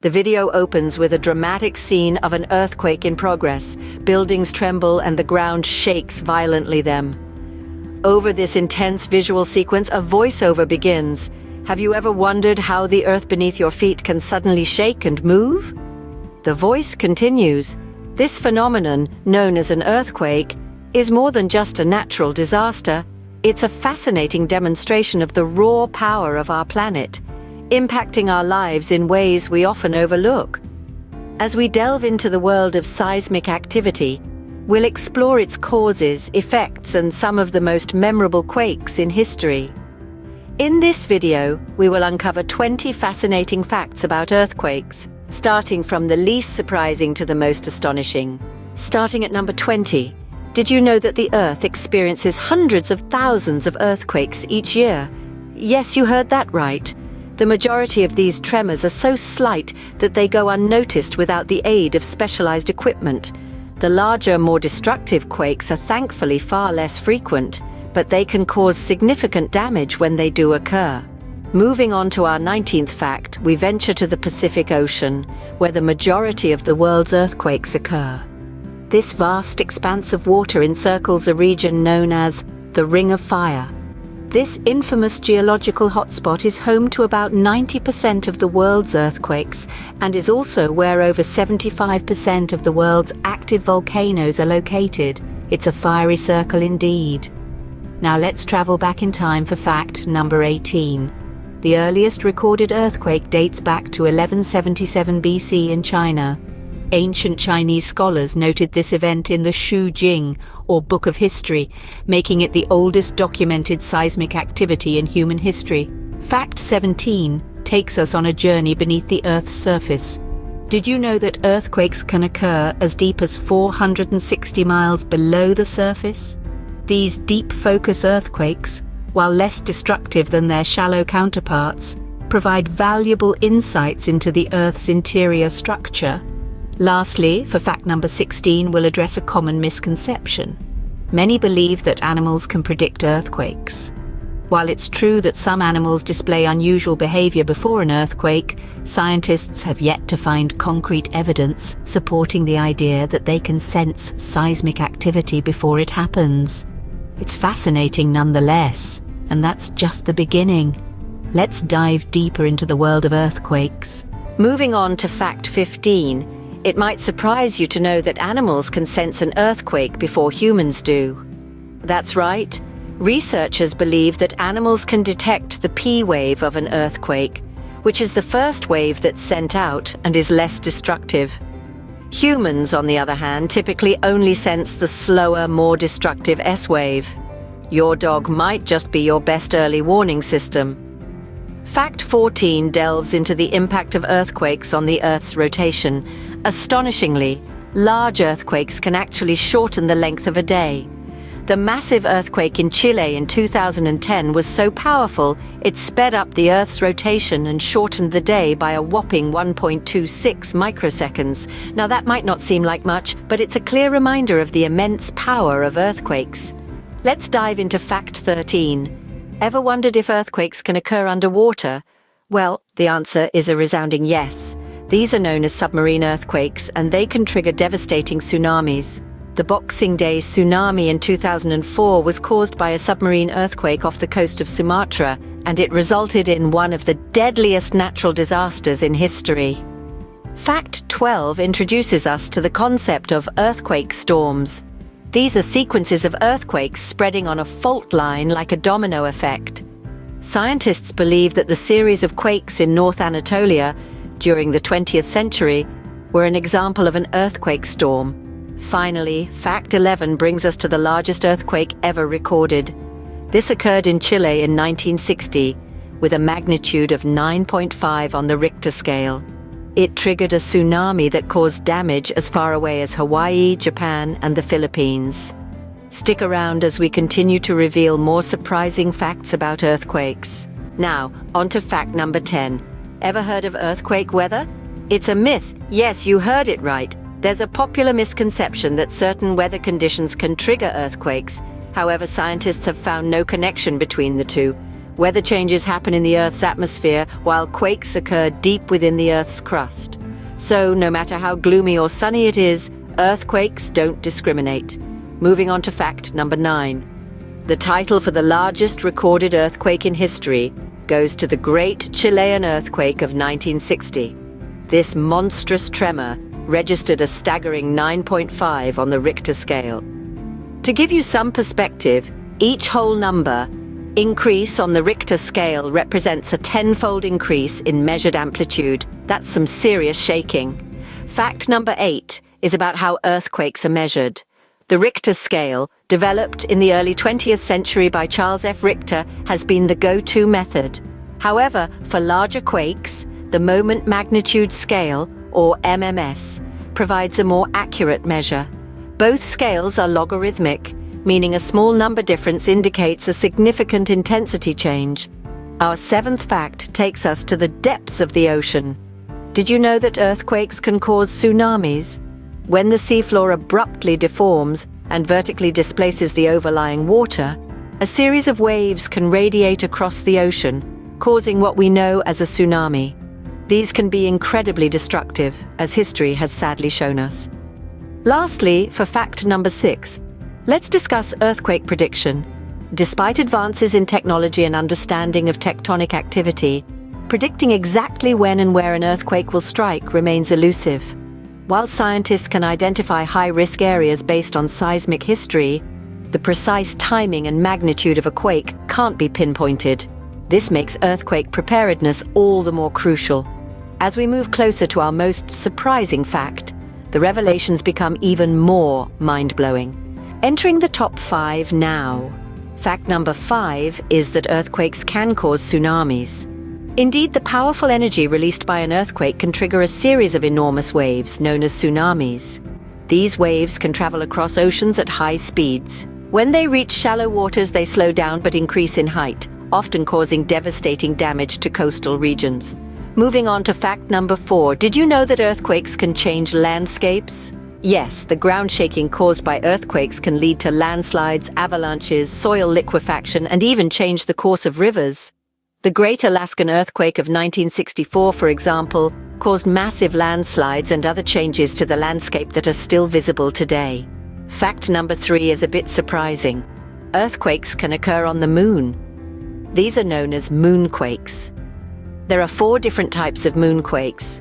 The video opens with a dramatic scene of an earthquake in progress. Buildings tremble and the ground shakes violently them. Over this intense visual sequence, a voiceover begins. Have you ever wondered how the earth beneath your feet can suddenly shake and move? The voice continues. This phenomenon, known as an earthquake, is more than just a natural disaster. It's a fascinating demonstration of the raw power of our planet, impacting our lives in ways we often overlook. As we delve into the world of seismic activity, we'll explore its causes, effects, and some of the most memorable quakes in history. In this video, we will uncover 20 fascinating facts about earthquakes, starting from the least surprising to the most astonishing. Starting at number 20, did you know that the Earth experiences hundreds of thousands of earthquakes each year? Yes, you heard that right. The majority of these tremors are so slight that they go unnoticed without the aid of specialized equipment. The larger, more destructive quakes are thankfully far less frequent, but they can cause significant damage when they do occur. Moving on to our 19th fact, we venture to the Pacific Ocean, where the majority of the world's earthquakes occur. This vast expanse of water encircles a region known as the Ring of Fire. This infamous geological hotspot is home to about 90% of the world's earthquakes and is also where over 75% of the world's active volcanoes are located. It's a fiery circle indeed. Now let's travel back in time for fact number 18. The earliest recorded earthquake dates back to 1177 BC in China. Ancient Chinese scholars noted this event in the Shu Jing, or Book of History, making it the oldest documented seismic activity in human history. Fact 17 takes us on a journey beneath the Earth's surface. Did you know that earthquakes can occur as deep as 460 miles below the surface? These deep focus earthquakes, while less destructive than their shallow counterparts, provide valuable insights into the Earth's interior structure. Lastly, for fact number 16, we'll address a common misconception. Many believe that animals can predict earthquakes. While it's true that some animals display unusual behavior before an earthquake, scientists have yet to find concrete evidence supporting the idea that they can sense seismic activity before it happens. It's fascinating nonetheless, and that's just the beginning. Let's dive deeper into the world of earthquakes. Moving on to fact 15, it might surprise you to know that animals can sense an earthquake before humans do. That's right. Researchers believe that animals can detect the P wave of an earthquake, which is the first wave that's sent out and is less destructive. Humans, on the other hand, typically only sense the slower, more destructive S wave. Your dog might just be your best early warning system. Fact 14 delves into the impact of earthquakes on the Earth's rotation. Astonishingly, large earthquakes can actually shorten the length of a day. The massive earthquake in Chile in 2010 was so powerful, it sped up the Earth's rotation and shortened the day by a whopping 1.26 microseconds. Now that might not seem like much, but it's a clear reminder of the immense power of earthquakes. Let's dive into fact 13. Ever wondered if earthquakes can occur underwater? Well, the answer is a resounding yes. These are known as submarine earthquakes, and they can trigger devastating tsunamis. The Boxing Day tsunami in 2004 was caused by a submarine earthquake off the coast of Sumatra, and it resulted in one of the deadliest natural disasters in history. Fact 12 introduces us to the concept of earthquake storms. These are sequences of earthquakes spreading on a fault line like a domino effect. Scientists believe that the series of quakes in North Anatolia during the 20th century were an example of an earthquake storm. Finally, fact 11 brings us to the largest earthquake ever recorded. This occurred in Chile in 1960, with a magnitude of 9.5 on the Richter scale. It triggered a tsunami that caused damage as far away as Hawaii, Japan, and the Philippines. Stick around as we continue to reveal more surprising facts about earthquakes. Now, on to fact number 10. Ever heard of earthquake weather? It's a myth. Yes, you heard it right. There's a popular misconception that certain weather conditions can trigger earthquakes. However, scientists have found no connection between the two. Weather changes happen in the Earth's atmosphere, while quakes occur deep within the Earth's crust. So, no matter how gloomy or sunny it is, earthquakes don't discriminate. Moving on to fact number 9. The title for the largest recorded earthquake in history goes to the Great Chilean Earthquake of 1960. This monstrous tremor registered a staggering 9.5 on the Richter scale. To give you some perspective, each whole number increase on the Richter scale represents a 10-fold increase in measured amplitude. That's some serious shaking. Fact number 8 is about how earthquakes are measured. The Richter scale, developed in the early 20th century by Charles F. Richter, has been the go-to method. However, for larger quakes, the moment magnitude scale, or MMS, provides a more accurate measure. Both scales are logarithmic, meaning a small number difference indicates a significant intensity change. Our 7th fact takes us to the depths of the ocean. Did you know that earthquakes can cause tsunamis? When the seafloor abruptly deforms and vertically displaces the overlying water, a series of waves can radiate across the ocean, causing what we know as a tsunami. These can be incredibly destructive, as history has sadly shown us. Lastly, for fact number 6, let's discuss earthquake prediction. Despite advances in technology and understanding of tectonic activity, predicting exactly when and where an earthquake will strike remains elusive. While scientists can identify high-risk areas based on seismic history, the precise timing and magnitude of a quake can't be pinpointed. This makes earthquake preparedness all the more crucial. As we move closer to our most surprising fact, the revelations become even more mind-blowing. Entering the top 5 now. Fact number 5 is that earthquakes can cause tsunamis. Indeed, the powerful energy released by an earthquake can trigger a series of enormous waves known as tsunamis. These waves can travel across oceans at high speeds. When they reach shallow waters, they slow down but increase in height, often causing devastating damage to coastal regions. Moving on to fact number 4, did you know that earthquakes can change landscapes? Yes, the ground shaking caused by earthquakes can lead to landslides, avalanches, soil liquefaction, and even change the course of rivers. The Great Alaskan Earthquake of 1964, for example, caused massive landslides and other changes to the landscape that are still visible today. Fact number 3 is a bit surprising. Earthquakes can occur on the moon. These are known as moonquakes. There are 4 different types of moonquakes: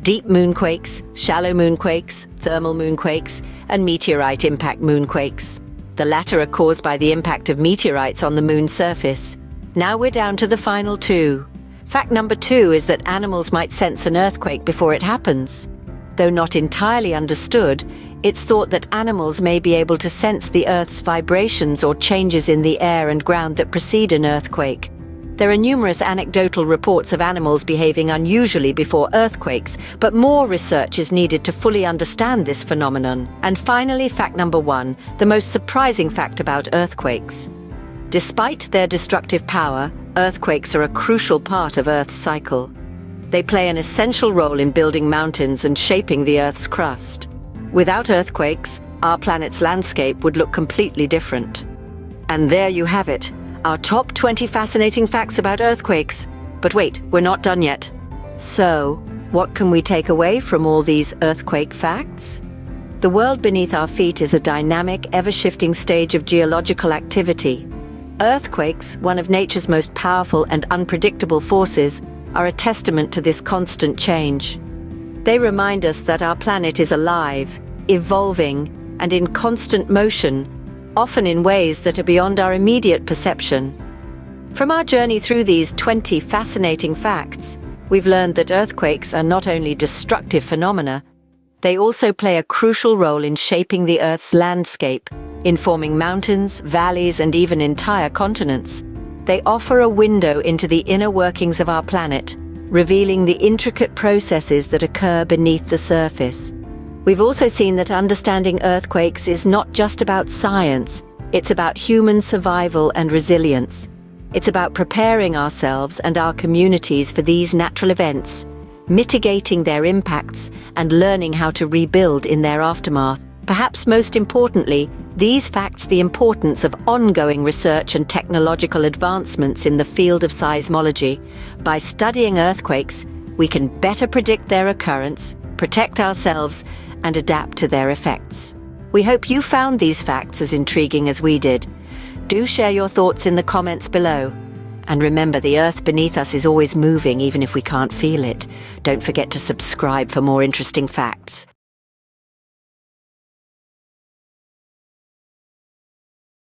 deep moonquakes, shallow moonquakes, thermal moonquakes, and meteorite impact moonquakes. The latter are caused by the impact of meteorites on the moon's surface. Now we're down to the final 2. Fact number 2 is that animals might sense an earthquake before it happens. Though not entirely understood, it's thought that animals may be able to sense the Earth's vibrations or changes in the air and ground that precede an earthquake. There are numerous anecdotal reports of animals behaving unusually before earthquakes, but more research is needed to fully understand this phenomenon. And finally, fact number 1, the most surprising fact about earthquakes. Despite their destructive power, earthquakes are a crucial part of Earth's cycle. They play an essential role in building mountains and shaping the Earth's crust. Without earthquakes, our planet's landscape would look completely different. And there you have it, our top 20 fascinating facts about earthquakes. But wait, we're not done yet. So, what can we take away from all these earthquake facts? The world beneath our feet is a dynamic, ever-shifting stage of geological activity. Earthquakes, one of nature's most powerful and unpredictable forces, are a testament to this constant change. They remind us that our planet is alive, evolving, and in constant motion, often in ways that are beyond our immediate perception. From our journey through these 20 fascinating facts, we've learned that earthquakes are not only destructive phenomena, they also play a crucial role in shaping the Earth's landscape, in forming mountains, valleys, and even entire continents. They offer a window into the inner workings of our planet, revealing the intricate processes that occur beneath the surface. We've also seen that understanding earthquakes is not just about science, it's about human survival and resilience. It's about preparing ourselves and our communities for these natural events, mitigating their impacts, and learning how to rebuild in their aftermath. perhaps most importantly, these facts the importance of ongoing research and technological advancements in the field of seismology. By studying earthquakes, we can better predict their occurrence, protect ourselves, and adapt to their effects. We hope you found these facts as intriguing as we did. Do share your thoughts in the comments below. And remember, the earth beneath us is always moving, even if we can't feel it. Don't forget to subscribe for more interesting facts.